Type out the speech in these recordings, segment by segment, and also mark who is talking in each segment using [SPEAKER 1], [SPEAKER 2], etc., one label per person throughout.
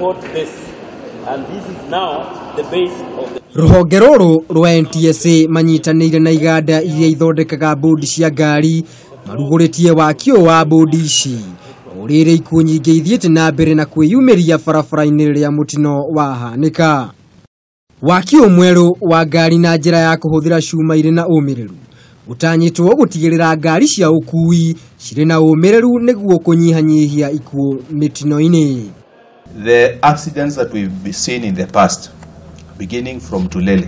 [SPEAKER 1] support this, and this is now the base of the
[SPEAKER 2] Ruhonge ruru rwa NTSA manyitanĩire na iganda iria ithondekaga bodi cia ngari marugũrĩtie wakio wa bodi ici ũrĩrĩ ikuũ nyingĩ ithiĩte na mbere na kwĩyumĩria barabara-inĩ rĩrĩa mũtino wahanĩka. Wakio mwerũ wa ngari na njĩra ya kũhũthĩra cuma irĩ na ũmĩrĩru gũtanyĩtwo gũtigĩrĩra ngari cia ũkui cirĩ na ũmĩrĩru nĩguo kũnyihanyihia ikuũ mĩtino-inĩ.
[SPEAKER 3] The accidents that we've seen in the past, beginning from Tulele,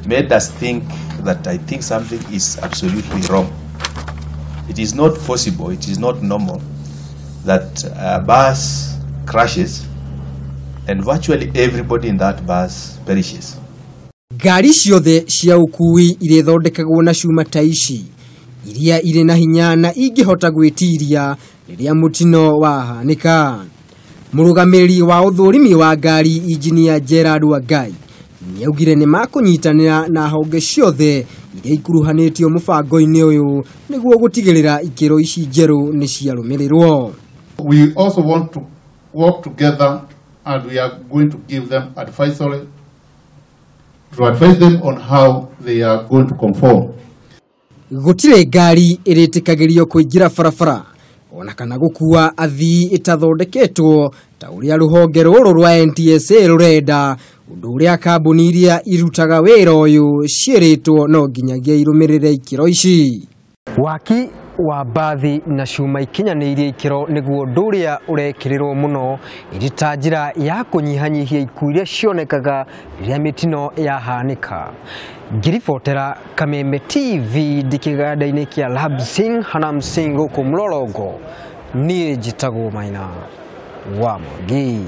[SPEAKER 3] made us think that I think something is absolutely wrong. It is not possible, it is not normal that a bus crashes and virtually everybody in that bus perishes.
[SPEAKER 2] Ngari ciothe cia ũkui iria thondekagwo na cuma ta ici iria irĩ na hinya na ingĩhota gwĩtiria rĩrĩa mũtino wahanĩka. Mũrũgamĩrĩri wa ũthũrimi wa ngari Engineer Gerard Wangai nĩaugire nĩ makũnyitanĩra na honge ciothe iria ikuruhanĩtio mũbango-inĩ ũyũ nĩguo gũtigĩrĩra ikĩro ici njerũ nĩ ciarũmĩrĩrwo.
[SPEAKER 4] We also want to work together and we are going to give them advisory to advise them on how they are going to conform.
[SPEAKER 2] Gũtirĩ ngari ĩrĩtĩkagĩrio kũingĩra barabara ona kana gũkua athii ĩtathondeketwo ta ũrĩa rũhonge rũrũ rwa NTSA rũrenda, ũndũ ũrĩa kambuni iria irutaga wĩra ũyũ ciĩrĩtwo no nginyagia irũmĩrĩre ikĩro ici. Waki wa bathi na cuma ikinyanĩirie ikĩro nĩguo ũndũ ũrĩa ũrekĩrĩrwo mũno ĩrĩ ta njĩra ya kũnyihanyihia ikuũ iria cionekaga rĩrĩa mĩtino yahanĩka. Ngiribotera Kameme TV ndikĩganda-inĩ kĩa Labsing Hanamsing gũkũ Mlolongo, niĩ njĩtagwo Maina wa Mwangi.